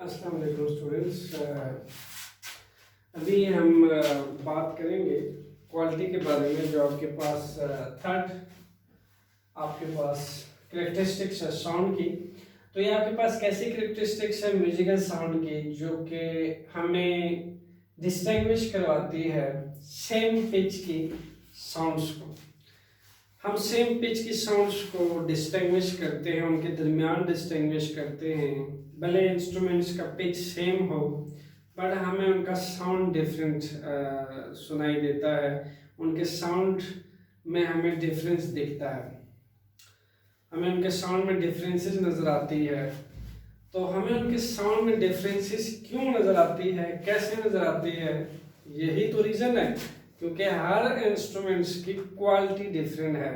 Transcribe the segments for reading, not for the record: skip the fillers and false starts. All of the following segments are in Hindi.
अस्सलाम वालेकुम स्टूडेंट्स। अभी हम बात करेंगे क्वालिटी के बारे में। जो आपके पास थर्ड आपके पास करेक्टरिस्टिक्स है साउंड की। तो ये आपके पास कैसी करेक्टरिस्टिक्स है म्यूजिकल साउंड की जो कि हमें डिस्टिंग्विश करवाती है सेम पिच की साउंड्स को। हम सेम पिच की साउंड्स को डिस्टिंग्विश करते हैं, उनके दरमियान डिस्टिंग्विश करते हैं। भले इंस्ट्रूमेंट्स का पिच सेम हो बट हमें उनका साउंड डिफरेंट सुनाई देता है, उनके साउंड में हमें डिफरेंस दिखता है, हमें उनके साउंड में डिफरेंसेस नज़र आती है। तो हमें उनके साउंड में डिफरेंसेस क्यों नज़र आती है, कैसे नज़र आती है, यही तो रीज़न है क्योंकि हर इंस्ट्रूमेंट्स की क्वालिटी डिफरेंट है।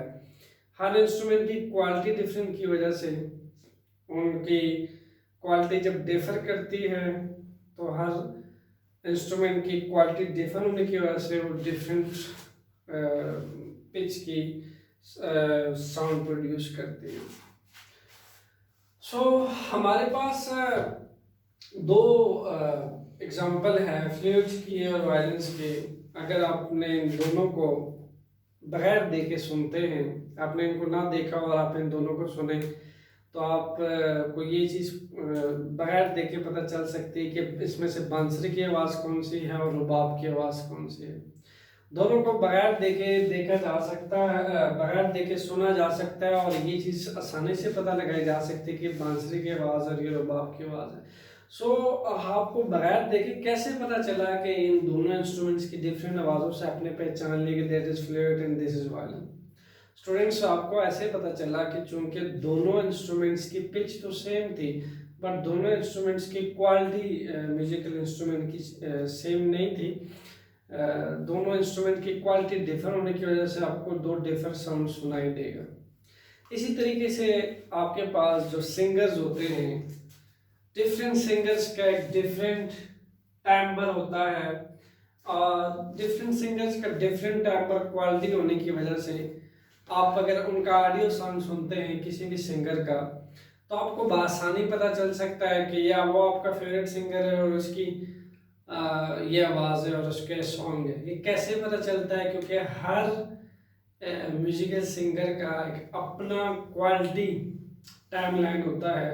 हर इंस्ट्रूमेंट की क्वालिटी डिफरेंट की वजह से उनकी क्वालिटी जब डिफर करती है तो हर इंस्ट्रूमेंट की क्वालिटी डिफर होने की वजह से वो डिफरेंट पिच की साउंड प्रोड्यूस करती है। हमारे पास दो एग्जांपल है फ्लूट्स की और वायलिन्स की। अगर आपने इन दोनों को बगैर देखे सुनते हैं, आपने इनको ना देखा और आप इन दोनों को सुने तो आप को ये चीज़ बगैर देखे पता चल सकती है कि इसमें से बांसुरी की आवाज़ कौन सी है और रुबाब की आवाज़ कौन सी है। दोनों को बगैर देखे देखा जा सकता है, बगैर देखे सुना जा सकता है और ये चीज़ आसानी से पता लगाई जा सकती है कि बांसुरी की आवाज़ और ये रुबाब की आवाज़ है। आपको बगैर देखे कैसे पता चला कि इन दोनों इंस्ट्रूमेंट्स की डिफरेंट आवाज़ों से आपने पहचान ली कि that is flute and this is violin. Students, आपको ऐसे पता चला कि चूंकि दोनों इंस्ट्रूमेंट्स की पिच तो सेम थी बट दोनों इंस्ट्रूमेंट्स की क्वालिटी म्यूजिकल इंस्ट्रूमेंट की सेम नहीं थी। दोनों इंस्ट्रूमेंट की क्वालिटी डिफर होने की वजह से आपको दो डिफर साउंड सुनाई देगा। इसी तरीके से आपके पास जो सिंगर्स होते हैं, डिफरेंट सिंगर्स का एक डिफरेंट टाइम्बर होता है और डिफरेंट सिंगर्स का डिफरेंट टाइम्बर क्वालिटी होने की वजह से आप अगर उनका ऑडियो सॉन्ग सुनते हैं किसी भी सिंगर का तो आपको बआसानी पता चल सकता है कि या वो आपका फेवरेट सिंगर है और उसकी ये आवाज़ है और उसके सॉन्ग है। ये कैसे पता चलता है? क्योंकि हर म्यूजिकल सिंगर का एक अपना क्वालिटी टाइमलाइन होता है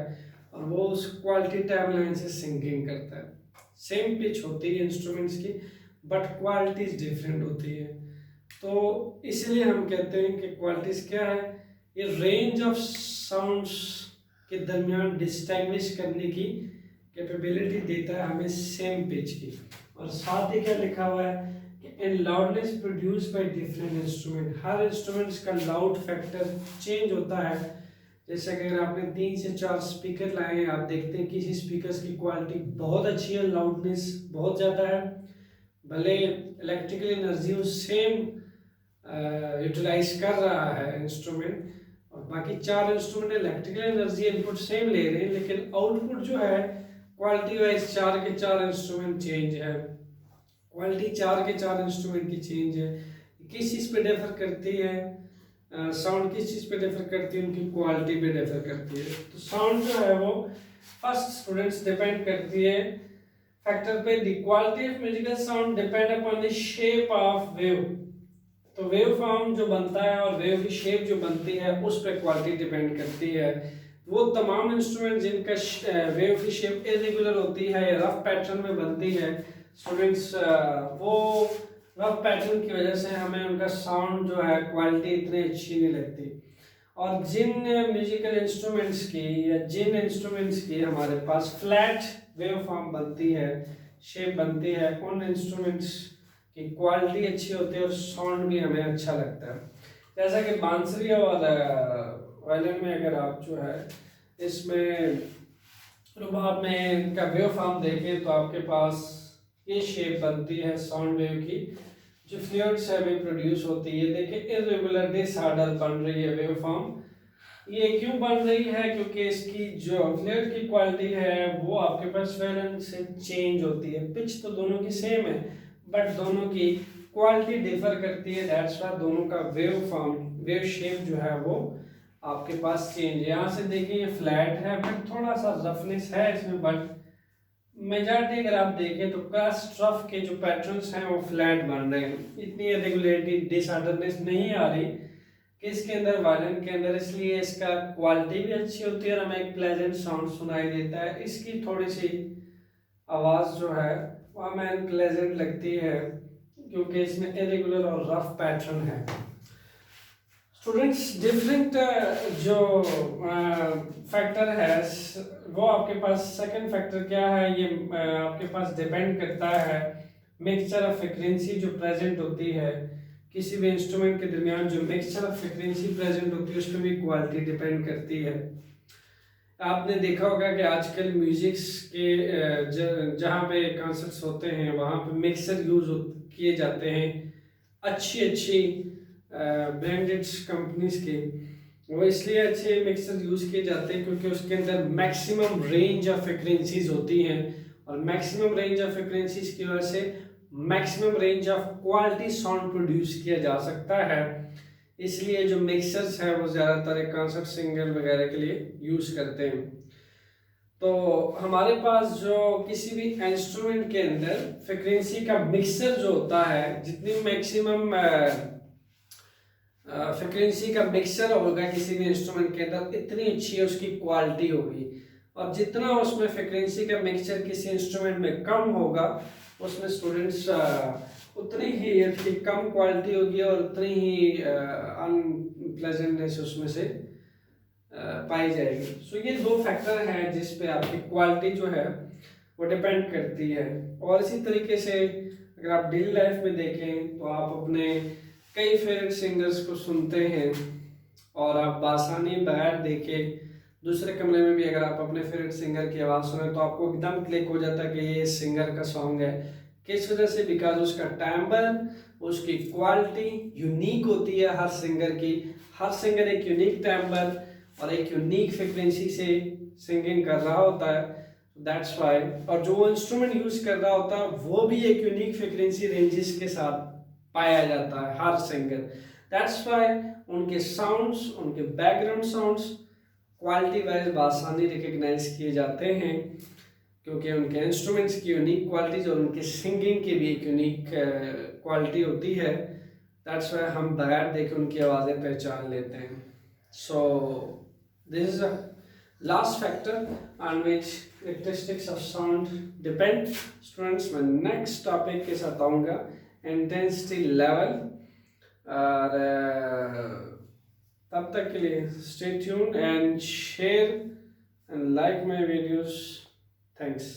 और वो उस क्वालिटी टाइमलाइन से सिंगिंग करता है। सेम पिच होती है इंस्ट्रूमेंट्स की बट क्वालिटीज डिफरेंट होती है। तो इसलिए हम कहते हैं कि क्वालिटीज क्या है, ये रेंज ऑफ साउंड्स के दरमियान डिस्टिंग्विश करने की कैपेबिलिटी देता है हमें सेम पिच की। और साथ ही क्या लिखा हुआ है कि in loudness produce by different instrument, हर इंस्ट्रूमेंट्स का लाउड फैक्टर चेंज होता है। जैसे अगर आपने 3 से 4 स्पीकर लाए हैं, आप देखते हैं किसी स्पीकर्स की क्वालिटी बहुत अच्छी है, लाउडनेस बहुत ज़्यादा है, भले इलेक्ट्रिकल एनर्जी सेम यूटिलाइज कर रहा है इंस्ट्रूमेंट, और बाकी 4 instrument electrical energy input same ले रहे हैं लेकिन आउटपुट जो है क्वालिटी वाइज 4 के 4 इंस्ट्रूमेंट चेंज है। क्वालिटी 4 के 4 इंस्ट्रूमेंट की चेंज है। किस चीज़ पे डिफर करती है? साउंड किस चीज़ पे डिफर करती है? उनकी क्वालिटी पे डिफर करती है। तो साउंड जो है वो फर्स्ट स्टूडेंट्स डिपेंड करती है फैक्टर पे, the quality of musical sound depend upon the shape of wave. तो वेव फॉर्म जो बनता है और वेव की शेप जो बनती है उस पर क्वालिटी डिपेंड करती है। वो तमाम इंस्ट्रूमेंट जिनका वेव की शेप इरेगुलर होती है या रफ पैटर्न में बनती है स्टूडेंट्स, वो रफ पैटर्न की वजह से हमें उनका साउंड जो है क्वालिटी इतनी अच्छी नहीं लगती। और जिन म्यूजिकल इंस्ट्रूमेंट्स की या जिन इंस्ट्रूमेंट्स की हमारे पास फ्लैट वेव फॉर्म बनती है, शेप बनती है, उन इंस्ट्रूमेंट्स की क्वालिटी अच्छी होती है और साउंड भी हमें अच्छा लगता है। जैसा कि बांसुरी और वायलिन में अगर आप जो है इसमें रुबाब में इनका वेव फॉर्म देखें तो आपके पास ये शेप बनती है साउंड वेव की, जो फ्लूट्स है वे प्रोड्यूस होती है। देखिए इरेगुलर डिसऑर्डर बन रही है वेव फॉर्म। ये क्यों बन रही है? क्योंकि इसकी जो फ्लूट की क्वालिटी है वो आपके पास वायलिन से चेंज होती है। पिच तो दोनों की सेम है बट दोनों की क्वालिटी डिफर करती है, दैट्स व्हाई दोनों का वेव फॉर्म वेव शेप जो है वो आपके पास चेंज है। यहाँ से देखिए ये फ्लैट है बट थोड़ा सा रफनेस है इसमें, बट मेजॉरिटी अगर आप देखें तो स्ट्रफ के जो पैटर्न्स हैं वो फ्लैट बन रहे हैं, इतनी इरेगुलरिटी डिसऑर्डरनेस नहीं आ रही कि इसके अंदर वायलिन के अंदर, इसलिए इसका क्वालिटी भी अच्छी होती है और हमें एक प्लेजेंट साउंड सुनाई देता है। इसकी थोड़ी सी आवाज़ जो है वो हमें अनप्लेजेंट लगती है क्योंकि इसमें इरेगुलर और रफ पैटर्न है। स्टूडेंट्स, डिफरेंट जो फैक्टर है वो आपके पास, सेकंड फैक्टर क्या है, ये आपके पास डिपेंड करता है मिक्सचर ऑफ फ्रीक्वेंसी जो प्रेजेंट होती है किसी भी इंस्ट्रूमेंट के दरमियान, जो मिक्सचर ऑफ फ्रीक्वेंसी प्रेजेंट होती है उस पर भी क्वालिटी डिपेंड करती है। आपने देखा होगा कि आजकल म्यूजिक्स के जहाँ पे कॉन्सर्ट्स होते हैं वहाँ पे मिक्सर यूज किए जाते हैं, अच्छी अच्छी ब्रांडेड कंपनीज के। वो इसलिए अच्छे मिक्सर यूज किए जाते हैं क्योंकि उसके अंदर मैक्सिमम रेंज ऑफ फ्रिक्वेंसीज होती हैं और मैक्सिमम रेंज ऑफ फ्रिक्वेंसीज की वजह से maximum range of quality sound produce किया जा सकता है। इसलिए जो मिक्सर्स है वो ज़्यादातर कॉन्सर्ट सिंगर वगैरह के लिए यूज़ करते हैं। तो हमारे पास जो किसी भी इंस्ट्रूमेंट के अंदर फ्रिक्वेंसी का मिक्सर जो होता है, जितनी मैक्सिमम फ्रिक्वेंसी का मिक्सर होगा किसी भी इंस्ट्रूमेंट के अंदर, इतनी अच्छी है उसकी क्वालिटी होगी। और जितना उसमें फ्रिक्वेंसी का मिक्सचर किसी इंस्ट्रूमेंट में कम होगा उसमें स्टूडेंट्स उतनी ही उसकी कम क्वालिटी होगी और उतनी ही अनप्लेजेंटनेस उसमें से पाई जाएगी। सो ये दो फैक्टर हैं जिस पे आपकी क्वालिटी जो है वो डिपेंड करती है। और इसी तरीके से अगर आप डेली लाइफ में देखें तो आप अपने कई फेवरेट सिंगर्स को सुनते हैं और आप बासानी बगैर देखे दूसरे कमरे में भी अगर आप अपने फेवरेट सिंगर की आवाज़ सुने तो आपको एकदम क्लिक हो जाता है कि ये सिंगर का सॉन्ग है। किस वजह से? बिकॉज उसका टाइम्बर, उसकी क्वालिटी यूनिक होती है हर सिंगर की। हर सिंगर एक यूनिक टाइम्बर और एक यूनिक फ्रिक्वेंसी से सिंगिंग कर रहा होता है, दैट्स वाई। और जो वो इंस्ट्रूमेंट यूज कर रहा होता है वो भी एक यूनिक फ्रिक्वेंसी रेंजेस के साथ पाया जाता है हर सिंगर, दैट्स वाई उनके साउंड्स, उनके बैकग्राउंड साउंड्स क्वालिटी वाइज बासानी रिकग्नाइज किए जाते हैं क्योंकि उनके इंस्ट्रूमेंट्स की यूनिक क्वालिटीज और उनके सिंगिंग की भी एक यूनिक क्वालिटी होती है। दैट्स वाई हम बगैर देखे उनकी आवाज़ें पहचान लेते हैं। So this is a last factor on which characteristics of sound depend। Students, मैं नेक्स्ट टॉपिक के साथ आऊँगा, इंटेंसिटी लेवल। और तब तक के लिए stay tuned and share and like my videos. Thanks.